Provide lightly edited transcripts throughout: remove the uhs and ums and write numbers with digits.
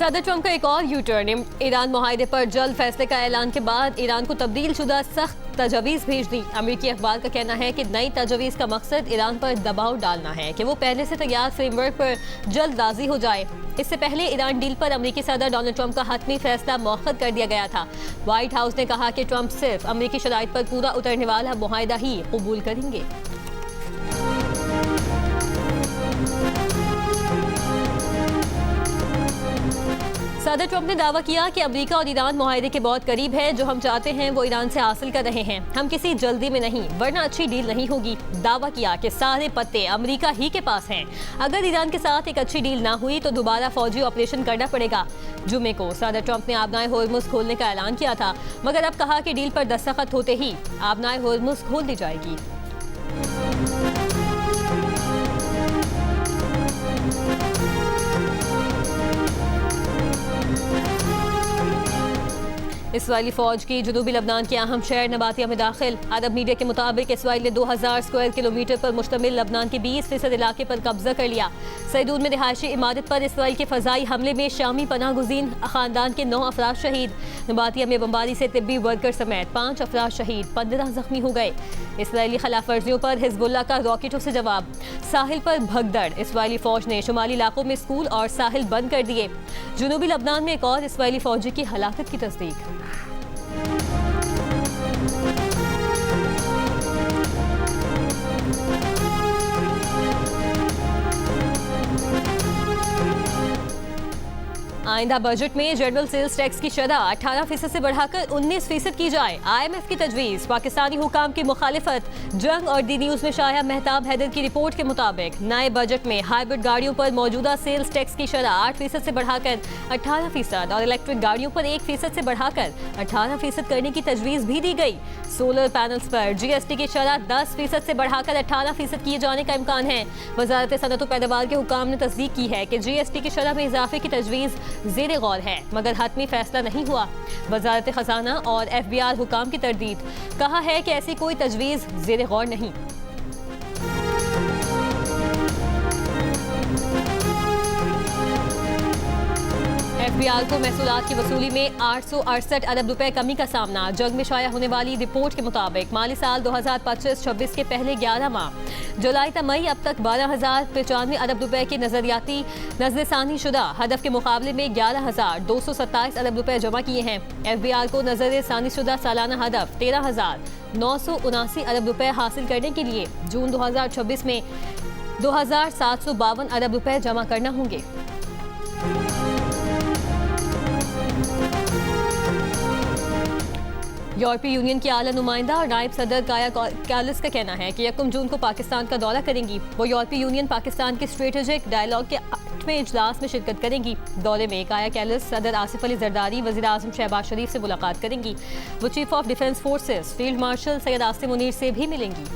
सदर ट्रंप का एक और यू टर्न। ईरान मुआहदे पर जल्द फैसले का ऐलान के बाद ईरान को तब्दील शुदा सख्त तजवीज़ भेज दी। अमेरिकी अखबार का कहना है कि नई तजवीज़ का मकसद ईरान पर दबाव डालना है कि वो पहले से तैयार फ्रेमवर्क पर जल्द राजी हो जाए। इससे पहले ईरान डील पर अमेरिकी सदर डोनाल्ड ट्रंप का हतमी फैसला मौखर कर दिया गया था। व्हाइट हाउस ने कहा कि ट्रंप सिर्फ अमेरिकी शराइत पर पूरा उतरने वाला मुआहदा ही कबूल करेंगे। सदर ट्रंप ने दावा किया कि अमेरिका और ईरान मुआहदे के बहुत करीब है। जो हम चाहते हैं वो ईरान से हासिल कर रहे हैं। हम किसी जल्दी में नहीं, वरना अच्छी डील नहीं होगी। दावा किया कि सारे पत्ते अमेरिका ही के पास हैं। अगर ईरान के साथ एक अच्छी डील ना हुई तो दोबारा फौजी ऑपरेशन करना पड़ेगा। जुमे को सदर ट्रंप ने आबनाए होर्मुज खोलने का ऐलान किया था, मगर अब कहा कि डील पर दस्तखत होते ही आबनाए होर्मुज खोल दी जाएगी। इसराइली फौज की जनूबी लबनान के अहम शहर नबातिया में दाखिल। अरब मीडिया के मुताबिक इसराइल ने 2000 स्क्वायर किलोमीटर पर मुश्तमिल लबनान के 20% इलाके पर कब्जा कर लिया। सैदून में रिहायशी इमारत पर इसराइल के फजाई हमले में शामी पनाह गुज़ीन खानदान के 9 अफराद शहीद। नबातिया में बमबारी से तिब्बी वर्कर समेत 5 अफराद शहीद, 15 जख्मी हो गए। इसराइली खिलाफ वर्जियों पर हिजबुल्लाह का रॉकेटों से जवाब। साहिल पर भगदड़। इसराइली फौज ने शुमाली इलाकों में स्कूल और साहिल बंद कर दिए। जनूबी लबनान में एक और इसराइली फौजी की हलाकत की तस्दीक। आइंदा बजट में जनरल सेल्स टैक्स की शरह 18% से बढ़ाकर 19% की जाए। IMF की तजवीज़। पाकिस्तानी हुकाम की मुखालिफत। जंग और दी न्यूज़ में शाया मेहताब हैदर की रिपोर्ट के मुताबिक नए बजट में हाइब्रिड गाड़ियों पर मौजूदा सेल्स टैक्स की शरह 8% से बढ़ाकर 18% और इलेक्ट्रिक गाड़ियों पर 1% से बढ़ाकर 18% करने की तजवीज़ भी दी गई। सोलर पैनल्स पर GST की शरह 10% से बढ़ाकर 18% किए जाने का इम्कान है। वजारत सनअत व पैदावार के हुकाम ने तस्दीक की है कि GST की शरह में इजाफे की तजवीज़ ज़ेरे गौर है, मगर हतमी फैसला नहीं हुआ। वजारत खजाना और FBR हुकाम की तरदीद। कहा है कि ऐसी कोई तजवीज़ ज़ेरे गौर नहीं। FBR को महसूलात की वसूली में 868 अरब रुपए कमी का सामना। जंग में शाया होने वाली रिपोर्ट के मुताबिक माली साल 2025-26 के पहले 11 माह जुलाई तक मई अब तक 12,095 अरब रुपए की नजरियाती नजरसानी शुदा हदफ के मुकाबले में 11,227 अरब रुपए जमा किए हैं। FBR को नजरसानी शुदा सालाना हदफ 13,979 अरब रुपए हासिल करने के लिए जून 2026 में 2,752 अरब रुपए जमा करना होंगे। यूरोपीय यूनियन की आला नुमाइंदा और नायब सदर काया कैलिस का कहना है कि 1 जून को पाकिस्तान का दौरा करेंगी। वो यूरोपीय यूनियन पाकिस्तान के स्ट्रेटेजिक डायलॉग के 8वें इजलास में शिरकत करेंगी। दौरे में काया कैलिस सदर आसिफ अली जरदारी, वज़ीर आज़म शहबाज शरीफ से मुलाकात करेंगी। वो chief of defence forces field marshal Syed Asim Munir से भी मिलेंगी।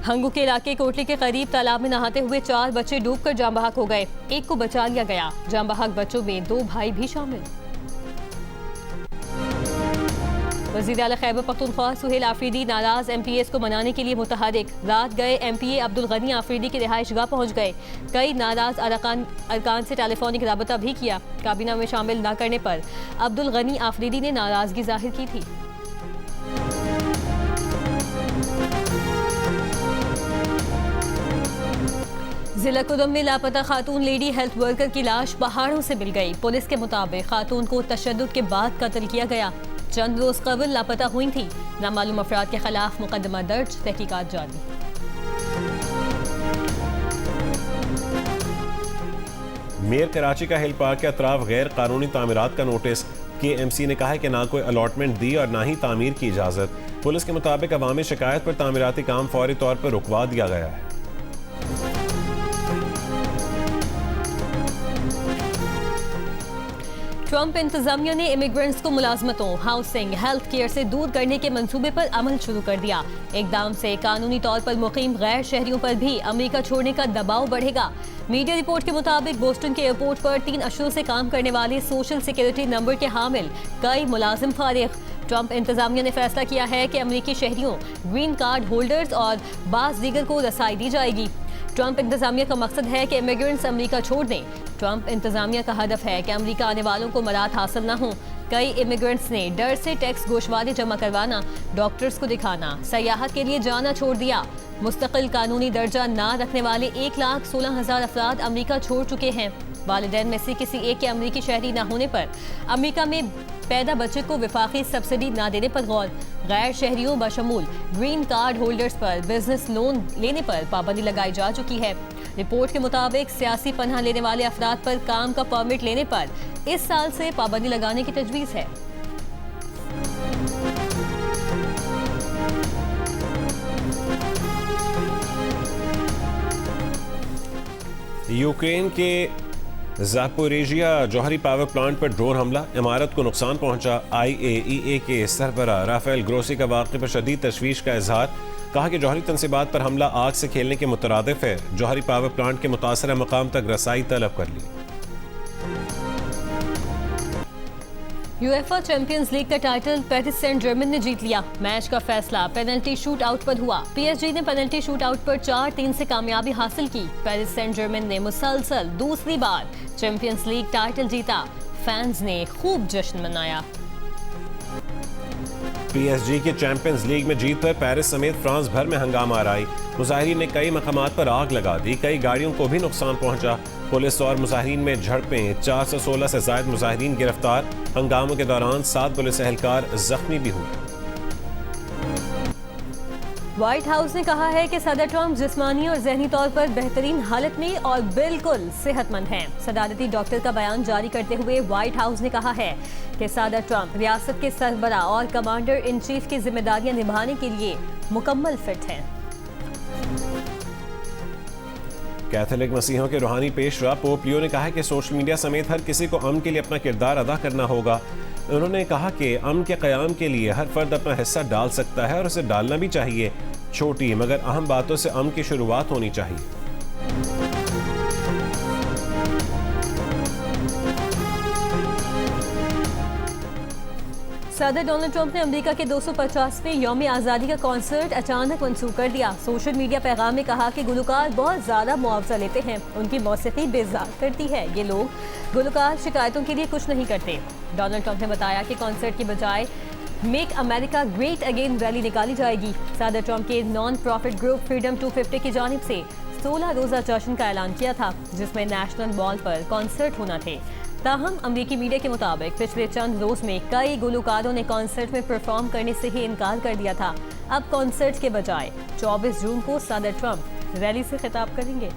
हंगू के इलाके कोटली के करीब तालाब में नहाते हुए 4 बच्चे डूबकर जान बहक हो गए। एक को बचा लिया गया। जान बहक बच्चों में 2 भाई भी शामिल। वज़ीर आला खैबर पख्तूनख्वा सुहेल आफरीदी नाराज MPAs को मनाने के लिए मुतहरिक। रात गए MPA अब्दुल गनी आफरीदी की रिहाइशगाह पहुंच गए। कई नाराज अरकान से टेलीफोनिक राबता भी किया। काबीना में शामिल न करने पर अब्दुल गनी आफरीदी ने नाराजगी जाहिर की थी। जिला कुदम में लापता खातून लेडी हेल्थ वर्कर की लाश पहाड़ों से मिल गई। पुलिस के मुताबिक खातून को तशद्दुद के बाद कत्ल किया गया। चंद रोज कबल लापता हुई थी। नामालूम अफराद के खिलाफ मुकदमा दर्ज, तहकीकात जारी। मेयर कराची का हिल पार्क के अतराफ गैर कानूनी तामीरात का नोटिस। KMC ने कहा है कि ना कोई अलॉटमेंट दी और ना ही तामीर की इजाजत। पुलिस के मुताबिक अवामी शिकायत पर तामीराती काम फौरी तौर पर रुकवा दिया गया है। ट्रंप इंतजामिया ने इमिग्रेंट्स को मुलाजमतों, हाउसिंग, हेल्थ केयर से दूर करने के मंसूबे पर अमल शुरू कर दिया। इकदाम से कानूनी तौर पर मुकीम गैर शहरियों पर भी अमेरिका छोड़ने का दबाव बढ़ेगा। मीडिया रिपोर्ट के मुताबिक बोस्टन के एयरपोर्ट पर 3 अशरों से काम करने वाले सोशल सिक्योरिटी नंबर के हामिल कई मुलाजिम फारिग। ट्रंप इंतजामिया ने फैसला किया है कि अमेरिकी शहरियों, ग्रीन कार्ड होल्डर्स और बास दीगर को रसाई दी जाएगी। ट्रंप इंतजामिया का मकसद है कि इमिग्रेंट्स अमेरिका छोड़ दें। ट्रंप इंतजामिया का हदफ है कि अमेरिका आने वालों को मराहत हासिल न हो। कई इमिग्रेंट्स ने डर से टैक्स गोशवारे जमा करवाना, डॉक्टर्स को दिखाना, सयाहत के लिए जाना छोड़ दिया। मुस्तकिल कानूनी दर्जा ना रखने वाले 1,16,000 अफराद अमेरिका छोड़ चुके हैं। वालिदैन में से किसी एक के अमेरिकी शहरी न होने पर अमेरिका में पैदा बच्चे को विफाकी सब्सिडी न देने पर गौर। गैर शहरियों बशमूल ग्रीन कार्ड होल्डर्स पर बिजनेस लोन लेने पर पाबंदी लगाई जा चुकी है। रिपोर्ट के मुताबिक सियासी पनाह लेने वाले अफराद पर काम का परमिट लेने पर इस साल से पाबंदी लगाने की तजवीज़ है। यूक्रेन के ज़ापोरिजिया जौहरी पावर प्लांट पर ड्रोन हमला, इमारत को नुकसान पहुंचा। IAEA के सरबराह राफेल ग्रोसी का वाक़े पर शदीद तशवीश का इजहार। कहा कि जौहरी तनसीबात पर हमला आग से खेलने के मुतरादिफ है। जौहरी पावर प्लांट के मुतासरा मकाम तक रसाई तलब कर ली। यूएफा चैंपियंस लीग का टाइटल पेरिस सेंट जर्मन ने जीत लिया। मैच का फैसला पेनल्टी शूट आउट पर हुआ। PSG ने पेनल्टी शूट आउट पर 4-3 से कामयाबी हासिल की। पेरिस सेंट जर्मन ने मुसलसल दूसरी बार चैंपियंस लीग टाइटल जीता। फैंस ने खूब जश्न मनाया। PSG के चैंपियंस लीग में जीत पर पेरिस समेत फ्रांस भर में हंगामा आराई। मुजाहिरीन ने कई मकामात पर आग लगा दी, कई गाड़ियों को भी नुकसान पहुंचा। पुलिस और मुजाहिरीन में झड़पें, 416 से ज्यादा मुजाहिरीन गिरफ्तार। हंगामों के दौरान 7 पुलिस एहलकार जख्मी भी हुए। व्हाइट हाउस ने कहा है कि सदर ट्रंप जिस्मानी और जहनी तौर पर बेहतरीन हालत में और बिल्कुल सेहतमंद हैं। सदारती डॉक्टर का बयान जारी करते हुए व्हाइट हाउस ने कहा है कि सदर ट्रंप रियासत के सरबराह और कमांडर इन चीफ की जिम्मेदारियां निभाने के लिए मुकम्मल फिट हैं। कैथोलिक मसीहों के रूहानी पेशवा पोप लियो ने कहा है कि सोशल मीडिया समेत हर किसी को अमन के लिए अपना किरदार अदा करना होगा। उन्होंने कहा कि अमन के क़याम के लिए हर फर्द अपना हिस्सा डाल सकता है और उसे डालना भी चाहिए। छोटी मगर अहम बातों से अमन की शुरुआत होनी चाहिए। सदर डोनाल्ड ट्रंप ने अमेरिका के 250वें यौम आज़ादी का कॉन्सर्ट अचानक मंसूख कर दिया। सोशल मीडिया पैगाम में कहा कि गुलकार बहुत ज़्यादा मुआवजा लेते हैं, उनकी मौसीकी बेजार करती है। ये लोग गुलकार शिकायतों के लिए कुछ नहीं करते। डोनाल्ड ट्रंप ने बताया कि कॉन्सर्ट की बजाय make America great again rally निकाली जाएगी। सदर ट्रंप के नॉन प्रॉफिट ग्रुप फ्रीडम 250 की जानिब से 16 रोज़ा जश्न का ऐलान किया था, जिसमें नेशनल मॉल पर कॉन्सर्ट होना थे। ताहम अमरीकी मीडिया के मुताबिक पिछले चंद रोज में कई गुलकारों ने कॉन्सर्ट में परफॉर्म करने से ही इनकार कर दिया था। अब कॉन्सर्ट के बजाय 24 जून को सदर ट्रंप रैली से खिताब करेंगे।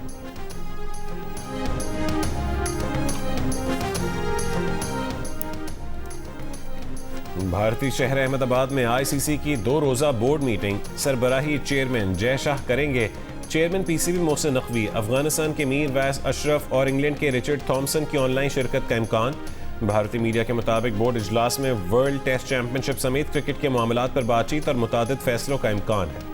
भारतीय शहर अहमदाबाद में ICC की 2 रोज़ा board meeting, सरबराही chairman Jay Shah करेंगे। चेयरमैन PCB मोहसिन नकवी, अफगानिस्तान के मीर वैस अशरफ और इंग्लैंड के रिचर्ड थॉमसन की ऑनलाइन शिरकत का इम्कान। भारतीय मीडिया के मुताबिक बोर्ड इजलास में वर्ल्ड टेस्ट चैंपियनशिप समेत क्रिकेट के मामलात पर बातचीत और मुतादिद फैसलों का इम्कान है।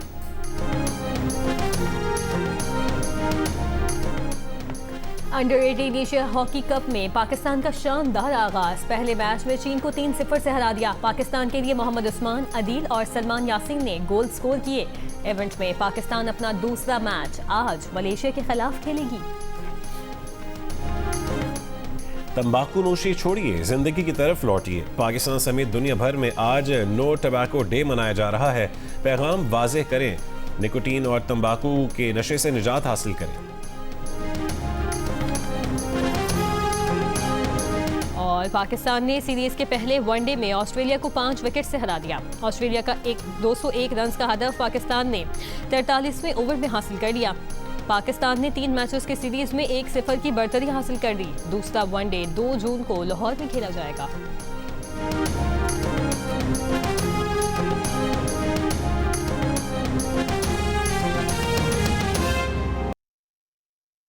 अंडर 18 एशिया हॉकी कप में पाकिस्तान का शानदार आगाज। पहले मैच में चीन को 3-0 से हरा दिया। पाकिस्तान के लिए मोहम्मद उस्मान, अदील और सलमान यासीन ने गोल स्कोर किए। इवेंट में पाकिस्तान अपना दूसरा मैच आज मलेशिया के खिलाफ खेलेगी। तंबाकू नोशी छोड़िए, जिंदगी की तरफ लौटिए। पाकिस्तान समेत दुनिया भर में आज नो टबैको डे मनाया जा रहा है। पैगाम वाज़ेह करें, निकोटीन और तंबाकू के नशे से निजात हासिल करें। और पाकिस्तान ने सीरीज के पहले वनडे में ऑस्ट्रेलिया को 5 विकेट से हरा दिया। ऑस्ट्रेलिया का 201 रन का हदफ पाकिस्तान ने 43वें ओवर में हासिल कर लिया। पाकिस्तान ने 3 मैचेस की सीरीज में 1-0 की बढ़तरी हासिल कर ली। दूसरा वनडे 2 जून को लाहौर में खेला जाएगा।